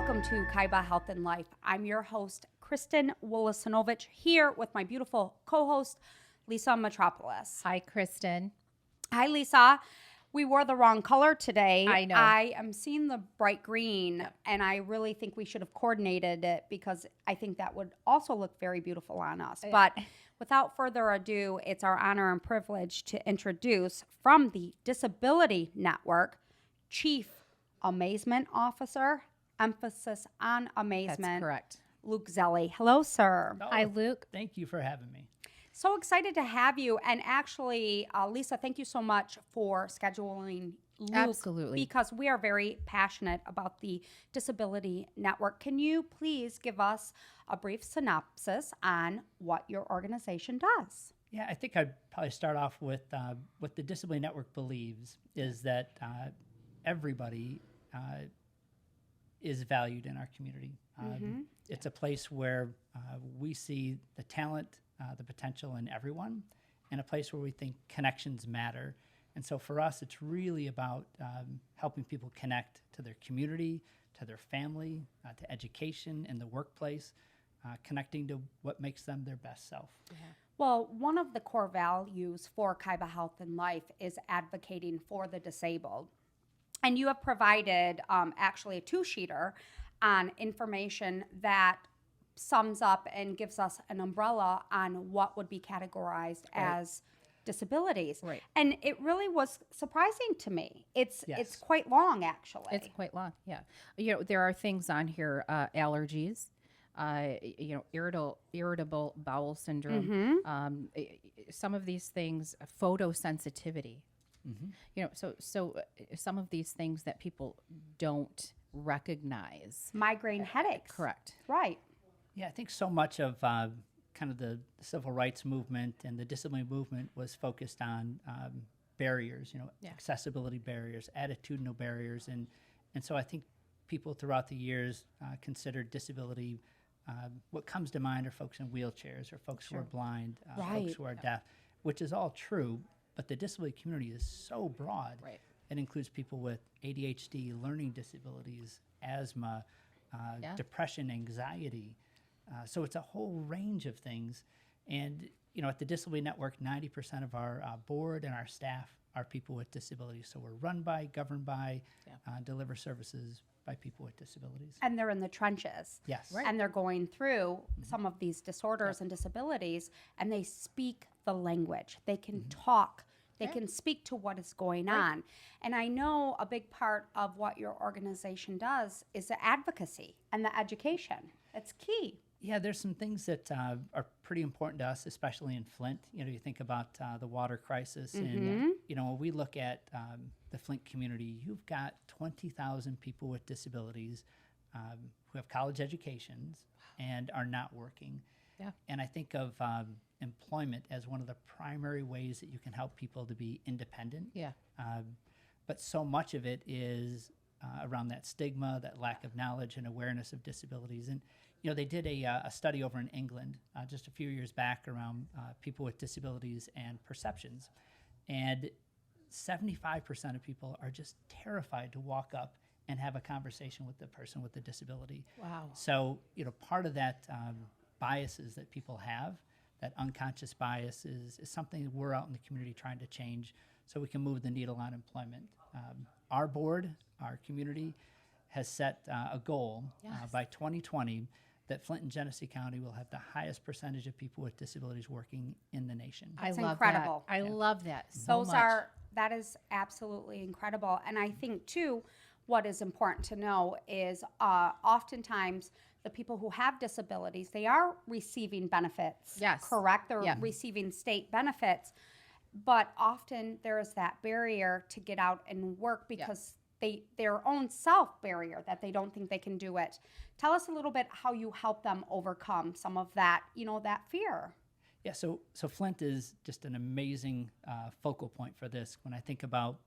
Welcome to Kaiba Health and Life. I'm your host, Kristen Wolosinovich, here with my beautiful co-host, Lisa Metropolis. Hi, Kristen. Hi, Lisa. We wore the wrong color today. I know. I am seeing the bright green, and I really think we should have coordinated it because I think that would also look very beautiful on us. But without further ado, it's our honor and privilege to introduce from the Disability Network, Chief Amazement Officer, emphasis on amazement. That's correct. Luke Zelli. Hello, sir. Oh, Hi, Luke. Thank you for having me. So excited to have you. And actually, Lisa, thank you so much for scheduling Luke. Absolutely. Because we are very passionate about the Disability Network. Can you please give us a brief synopsis on what your organization does? Yeah, I think I'd probably start off with what the Disability Network believes is that everybody is valued in our community. It's a place where we see the talent, the potential in everyone, and a place where we think connections matter. And so for us, it's really about helping people connect to their community, to their family, to education in the workplace, connecting to what makes them their best self. Yeah. Well, one of the core values for Kaiba Health and Life is advocating for the disabled. And you have provided actually a two-sheeter on information that sums up and gives us an umbrella on what would be categorized as disabilities. Right. And it really was surprising to me. It's Yes. quite long, actually. It's quite long. Yeah. There are things on here, allergies, irritable bowel syndrome, some of these things, photosensitivity. So some of these things that people don't recognize. Migraine headaches. Correct. Right. Yeah, I think so much of kind of the civil rights movement and the disability movement was focused on barriers, accessibility barriers, attitudinal barriers. And so I think people throughout the years considered disability, what comes to mind are folks in wheelchairs or folks who are blind, folks who are deaf, which is all true. But the disability community is so broad. Right. It includes people with ADHD, learning disabilities, asthma, depression, anxiety. So it's a whole range of things. And, at the Disability Network, 90% of our board and our staff are people with disabilities. So we're run by, governed by, deliver services by people with disabilities. And they're in the trenches. Yes. Right. And they're going through some of these disorders and disabilities, and they speak the language. They can talk. They can speak to what is going on. And I know a big part of what your organization does is the advocacy and the education. It's key. Yeah, there's some things that are pretty important to us, especially in Flint. You think about the water crisis. And, when we look at the Flint community, you've got 20,000 people with disabilities who have college educations and are not working. Yeah. And I think of employment as one of the primary ways that you can help people to be independent. Yeah. But so much of it is around that stigma, that lack of knowledge and awareness of disabilities. And, they did a study over in England just a few years back around people with disabilities and perceptions. And 75% of people are just terrified to walk up and have a conversation with the person with the disability. Wow. So, part of that biases that people have, that unconscious bias is something that we're out in the community trying to change so we can move the needle on employment. Our board, our community, has set a goal by 2020 that Flint and Genesee County will have the highest percentage of people with disabilities working in the nation. That's I love incredible. that. I love that so Those much. that is absolutely incredible. And I think too, what is important to know is oftentimes the people who have disabilities, they are receiving benefits. Yes. Correct? They're receiving state benefits. But often there is that barrier to get out and work because their own self barrier that they don't think they can do it. Tell us a little bit how you help them overcome some of that, that fear. Yeah, so Flint is just an amazing focal point for this. When I think about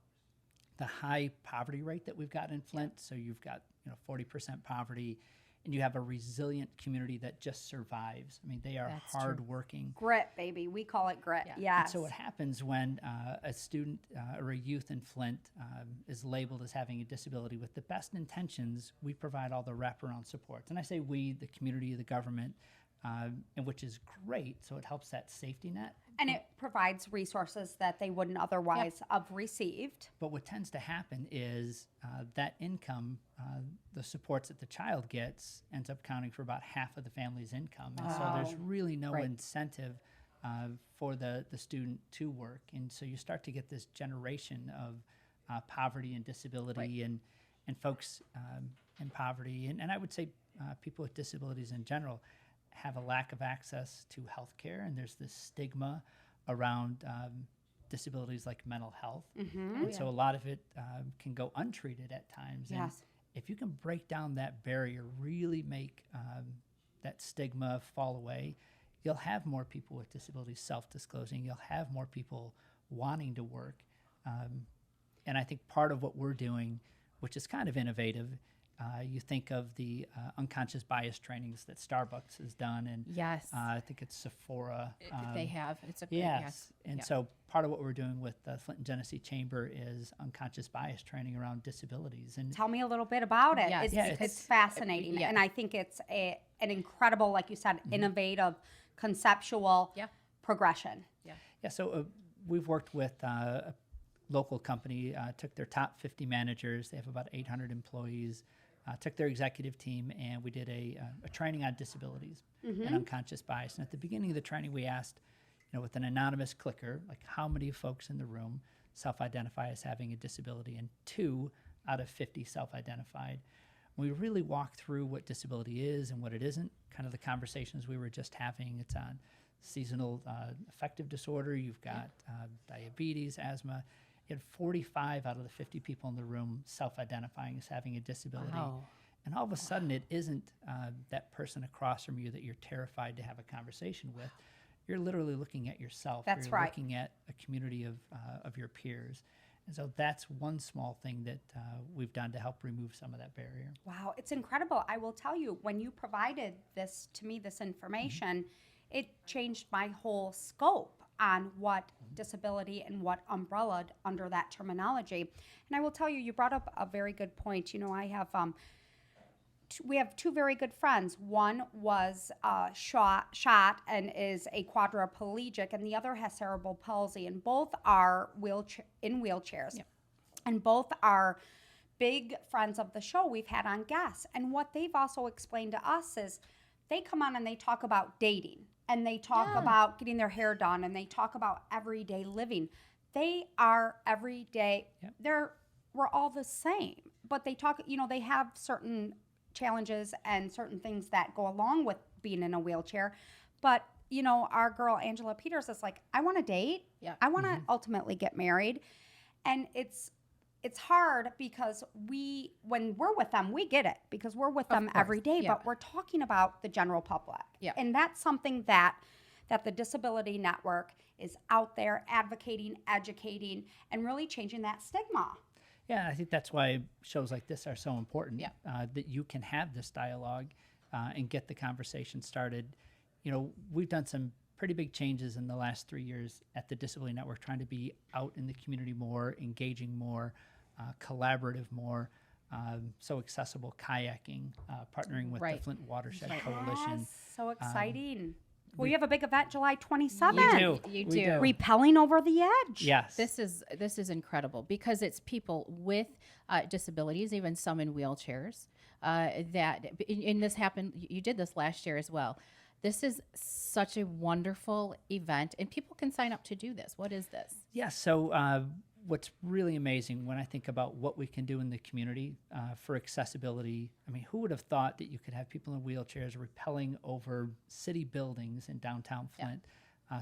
the high poverty rate that we've got in Flint, so you've got 40% poverty, and you have a resilient community that just survives. I mean, they are That's true. hardworking. Grit, baby. We call it grit. Yeah. And Yes. so what happens when a student or a youth in Flint is labeled as having a disability, with the best intentions, we provide all the wraparound supports. And I say we, the community, the government, and which is great. So it helps that safety net. And it provides resources that they wouldn't otherwise have received. But what tends to happen is that income, the supports that the child gets, ends up counting for about half of the family's income. And so there's really no Right. incentive for the student to work. And so you start to get this generation of poverty and disability and folks in poverty. And I would say people with disabilities in general have a lack of access to health care. And there's this stigma around disabilities like mental health. And so a lot of it can go untreated at times. And Yes. if you can break down that barrier, really make that stigma fall away, you'll have more people with disabilities self-disclosing. You'll have more people wanting to work. And I think part of what we're doing, which is kind of innovative, you think of the unconscious bias trainings that Starbucks has done, and Yes. I think it's Sephora. They have. It's a Yes. And Yeah. so part of what we're doing with the Flint and Genesee Chamber is unconscious bias training around disabilities. And Tell me a little bit about it. Yes. It's, Yeah, it's fascinating. yeah. And I think it's an incredible, like you said, innovative, conceptual Yeah. progression. yeah, so we've worked with a local company, took their top 50 managers. They have about 800 employees. Took their executive team, and we did a training on disabilities and unconscious bias. And at the beginning of the training, we asked, with an anonymous clicker, like how many folks in the room self-identify as having a disability, and 2 out of 50 self-identified. We really walked through what disability is and what it isn't, kind of the conversations we were just having. It's on seasonal affective disorder. You've got diabetes, asthma. You had 45 out of the 50 people in the room self-identifying as having a disability. Wow. And all of a sudden, it isn't that person across from you that you're terrified to have a conversation with. You're literally looking at yourself. That's you're right. looking at a community of your peers. And so that's one small thing that we've done to help remove some of that barrier. Wow, it's incredible. I will tell you, when you provided this to me, this information, it changed my whole scope on what disability and what umbrellaed under that terminology. And I will tell you, you brought up a very good point. I have we have 2 very good friends. One was shot and is a quadriplegic, and the other has cerebral palsy, and both are in wheelchairs. Yep. And both are big friends of the show. We've had on guests. And what they've also explained to us is they come on and they talk about dating, and they talk about getting their hair done, and they talk about everyday living. They are everyday. Yep. We're all the same, but they talk, they have certain challenges and certain things that go along with being in a wheelchair. But, our girl Angela Peters is like, I want to date. Yeah. I want to ultimately get married. And it's hard because when we're with them, we get it because we're with them every day, yeah. but we're talking about the general public. Yeah. And that's something that the Disability Network is out there advocating, educating, and really changing that stigma. Yeah, I think that's why shows like this are so important. Yeah. That you can have this dialogue and get the conversation started. We've done some pretty big changes in the last 3 years at the Disability Network, trying to be out in the community more, engaging more, collaborative more, so accessible kayaking, partnering with Right. the Flint Watershed Right. Coalition. Yes, so exciting. Well, you have a big event July 27th. We do. You We do. Repelling over the edge. Yes. This is incredible because it's people with disabilities, even some in wheelchairs. And this happened. You did this last year as well. This is such a wonderful event, and people can sign up to do this. What is this? Yes. So what's really amazing when I think about what we can do in the community for accessibility, I mean, who would have thought that you could have people in wheelchairs rappelling over city buildings in downtown Flint?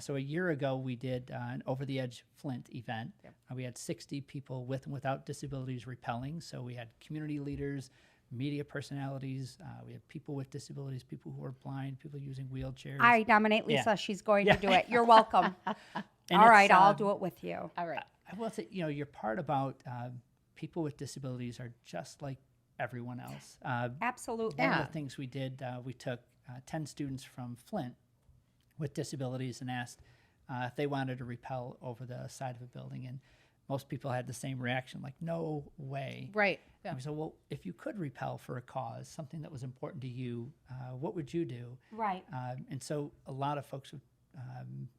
So a year ago, we did an Over the Edge Flint event. Yep. We had 60 people with and without disabilities rappelling. So we had community leaders, media personalities. We had people with disabilities, people who are blind, people using wheelchairs. I nominate Lisa. Yeah. She's going to do it. You're welcome. And All right, it's, I'll do it with you. All right. I will say, your part about people with disabilities are just like everyone else. Absolutely. One Yeah. of the things we did, we took 10 students from Flint with disabilities and asked if they wanted to rappel over the side of a building. And most people had the same reaction, like, no way. Right. And we said, well, if you could rappel for a cause, something that was important to you, what would you do? Right. And so a lot of folks,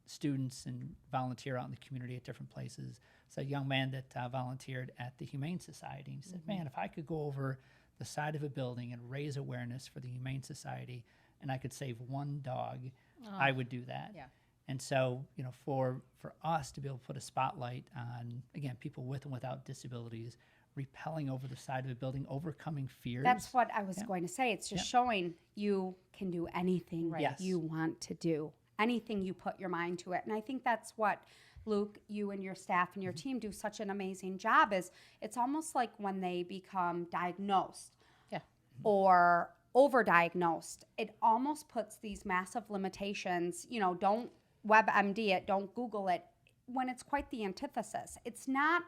students and volunteer out in the community at different places. So a young man that volunteered at the Humane Society, he said, man, if I could go over the side of a building and raise awareness for the Humane Society and I could save one dog, I would do that. Yeah. And so, for us to be able to put a spotlight on, again, people with and without disabilities, rappelling over the side of a building, overcoming fears. That's what I was going to say. It's just showing you can do anything Yes. you want to do, anything you put your mind to it. And I think that's what, Luke, you and your staff and your team do such an amazing job is it's almost like when they become diagnosed Yeah. or overdiagnosed, it almost puts these massive limitations, don't WebMD it, don't Google it, when it's quite the antithesis. It's not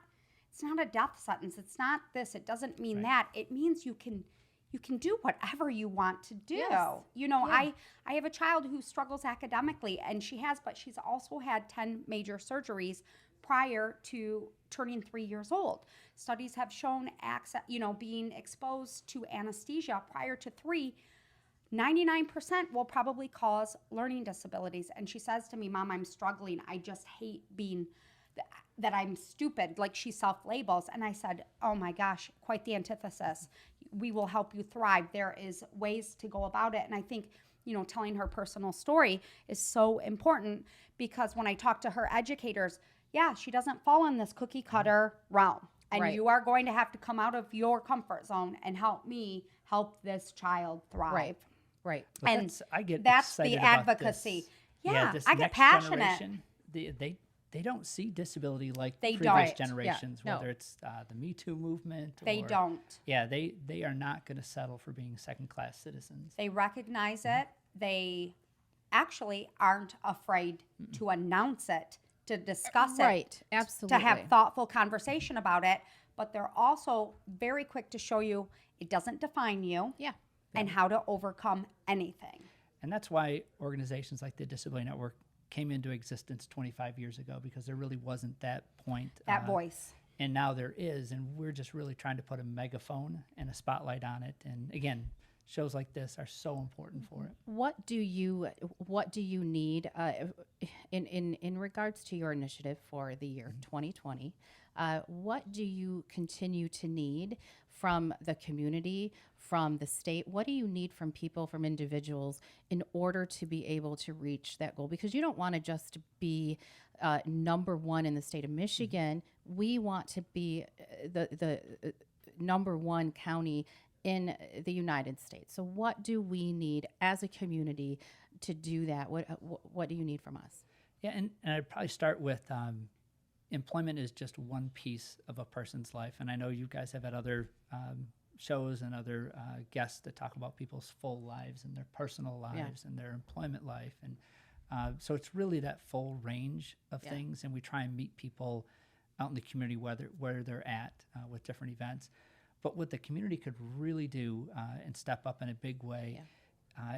a death sentence. It's not this. It doesn't mean that. It means you can do whatever you want to do. Yes. I have a child who struggles academically, and but she's also had 10 major surgeries prior to turning 3 years old. Studies have shown being exposed to anesthesia prior to 3, 99% will probably cause learning disabilities. And she says to me, Mom, I'm struggling. I just hate being that I'm stupid, like she self-labels. And I said, oh my gosh, quite the antithesis. We will help you thrive. There is ways to go about it. And I think, telling her personal story is so important because when I talk to her educators, she doesn't fall in this cookie cutter realm. And you are going to have to come out of your comfort zone and help me help this child thrive. Right. But And I get that's excited the about advocacy. this. This I get next passionate. generation, they don't see disability like They previous don't. generations, Yeah. No. whether it's the Me Too movement. They or, don't. Yeah, they are not going to settle for being second-class citizens. They recognize it. They actually aren't afraid to announce it, to discuss it, Right. Absolutely. to have thoughtful conversation about it. But they're also very quick to show you it doesn't define you Yeah. and how to overcome anything. And that's why organizations like the Disability Network came into existence 25 years ago, because there really wasn't that point. That voice. And now there is, and we're just really trying to put a megaphone and a spotlight on it. And again, shows like this are so important for it. What do you need in regards to your initiative for the year 2020? What do you continue to need from the community, from the state? What do you need from people, from individuals, in order to be able to reach that goal? Because you don't want to just be number one in the state of Michigan. We want to be the number one county in the United States. So what do we need as a community to do that? What do you need from us? Yeah, and I'd probably start with employment is just one piece of a person's life. And I know you guys have had other shows and other guests that talk about people's full lives and their personal lives and their employment life. And so it's really that full range of things. And we try and meet people out in the community where they're at with different events. But what the community could really do and step up in a big way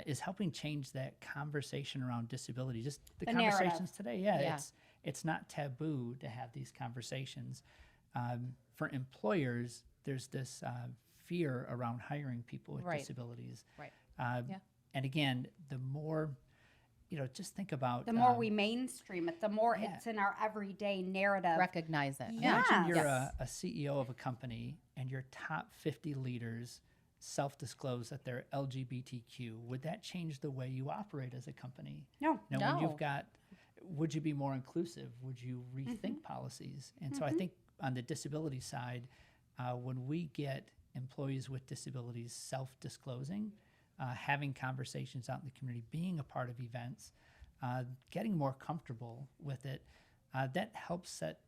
is helping change that conversation around disability. Just the conversations today. It's not taboo to have these conversations. For employers, there's this fear around hiring people with disabilities. Right. And again, the more, just think about The more we mainstream it, the more it's in our everyday narrative. Recognize it. Imagine you're Yes. a CEO of a company and your top 50 leaders self-disclose that they're LGBTQ. Would that change the way you operate as a company? No. Now, when you've got, would you be more inclusive? Would you rethink policies? And so I think on the disability side, when we get employees with disabilities self-disclosing, having conversations out in the community, being a part of events, getting more comfortable with it, that helps set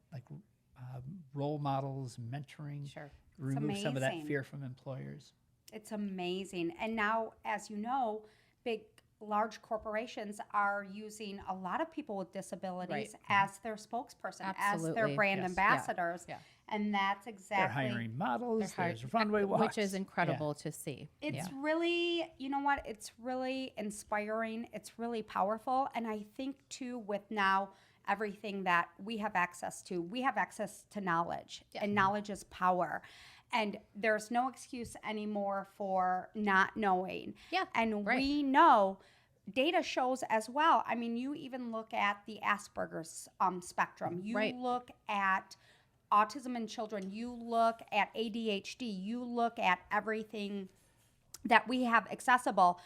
role models, mentoring, remove some of that fear from employers. It's amazing. And now, as you know, large corporations are using a lot of people with disabilities as their spokesperson, as their brand ambassadors. And that's They're exactly. hiring models. There's runway walks. which is incredible to see. It's really, you know what? It's really inspiring. It's really powerful. And I think, too, with now everything that we have access to knowledge, and knowledge is power. And there's no excuse anymore for not knowing. Yeah, And right. we know data shows as well. I mean, you even look at the Asperger's spectrum. You Right. look at autism in children. You look at ADHD. You look at everything that we have accessible.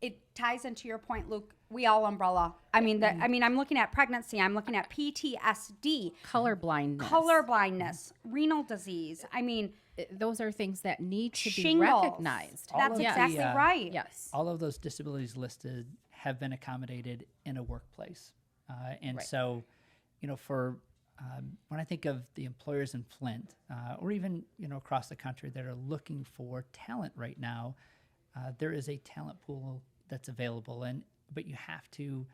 It ties into your point, Luke. We all umbrella. I mean, I'm looking at pregnancy. I'm looking at PTSD, Color blindness, renal disease. I mean, those are things that need to be shingles. recognized. All That's of exactly the, right. Yes. all of those disabilities listed have been accommodated in a workplace. And Right. so, for when I think of the employers in Flint, or even, across the country that are looking for talent right now, there is a talent pool that's available. But you have to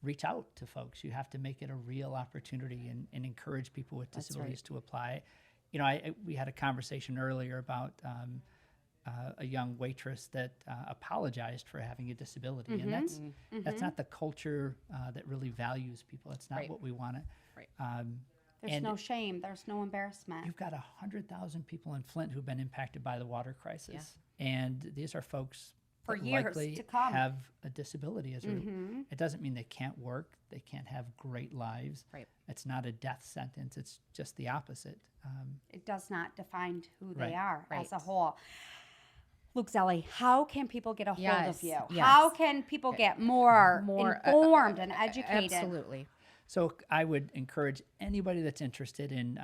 reach out to folks. You have to make it a real opportunity and encourage people with disabilities to apply. We had a conversation earlier about a young waitress that apologized for having a disability, and that's not the culture that really values people. It's not Right. what we want to. Right. There's And no shame. There's no embarrassment. You've got 100,000 people in Flint who've been impacted by the water crisis, and these are folks For that years likely to come. have a disability. It doesn't mean they can't work. They can't have great lives. Right. It's not a death sentence. It's just the opposite. It does not define who Right. they are as a Right. whole. Luke Zelli, how can people get a hold Yes, of you? yes. How can people get more informed and educated? Absolutely. So I would encourage anybody that's interested in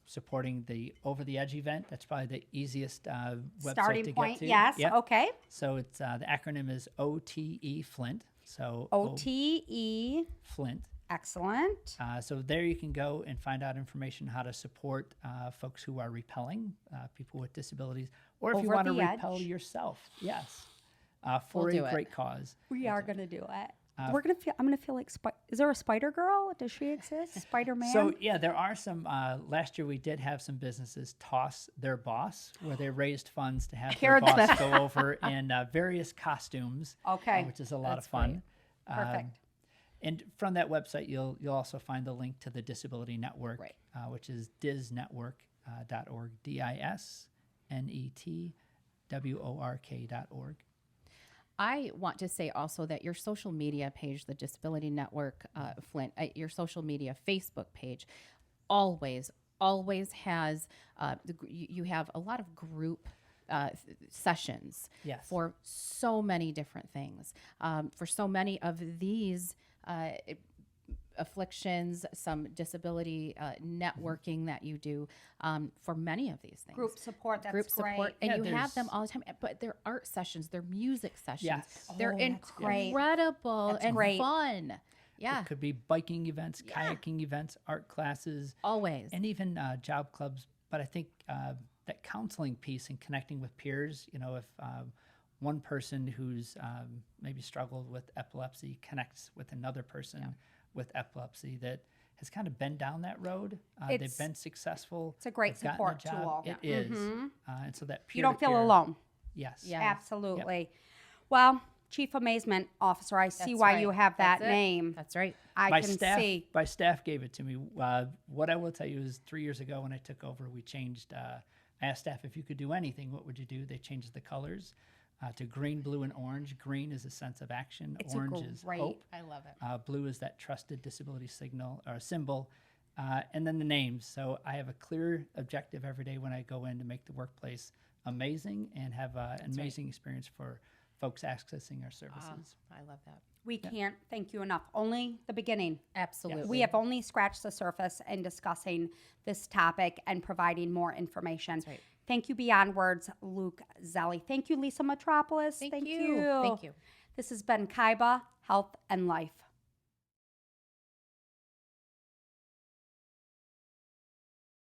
supporting the Over the Edge event. That's probably the easiest website Starting to point, get to. yes. Yep. Okay. So it's the acronym is OTE Flint. So OTE. Flint. Excellent. So there you can go and find out information how to support folks who are repelling people with disabilities, or if you Over want to the repel edge. yourself, yes, for We'll do a it. great cause. We are going to do it. I'm going to feel like, is there a Spider Girl? Does she exist? Spider-Man? So yeah, there are some. Last year we did have some businesses toss their boss, where they raised funds to have their Heard boss that. go over in various costumes. Okay. Which is a lot That's of fun. Perfect. And from that website, you'll also find the link to the Disability Network, Right. Which is disnetwork.org, DISNETWORK.org. I want to say also that your social media page, the Disability Network, Flint, your social media Facebook page, always has, you have a lot of group sessions Yes. for so many different things. For so many of these afflictions, some disability networking that you do for many of these things. Group support, that's Group great. support, and Yeah, you have them there's- all the time. But they're art sessions, they're music sessions. Yes. They're Oh, that's great. incredible That's and great. fun. Yeah, It could be biking events, kayaking events, art classes, always. and even job clubs. But I think that counseling piece and connecting with peers, if one person who's maybe struggled with epilepsy connects with another person with epilepsy that has kind of been down that road, they've It's- been successful. it's a great they've gotten support job. tool. It is. And so that peer You don't feel alone. Yes. Yeah. Absolutely. Well, Chief Amazement Officer, I see That's why right. you have that That's it. name. That's right. I my can staff, see. My staff gave it to me. What I will tell you is 3 years ago when I took over, we changed. I asked staff if you could do anything, what would you do? They changed the colors to green, blue, and orange. Green is a sense of action. It's Orange is great. hope. I love it. Blue is that trusted disability signal or symbol. And then the names. So I have a clear objective every day when I go in to make the workplace amazing and have an amazing experience for folks accessing our services. I love that. We can't thank you enough. Only the beginning. Absolutely. We have only scratched the surface in discussing this topic and providing more information. right. Thank you beyond words, Luke Zelli. Thank you, Lisa Metropolis. Thank you. Thank you. This has been Kaiba Health and Life.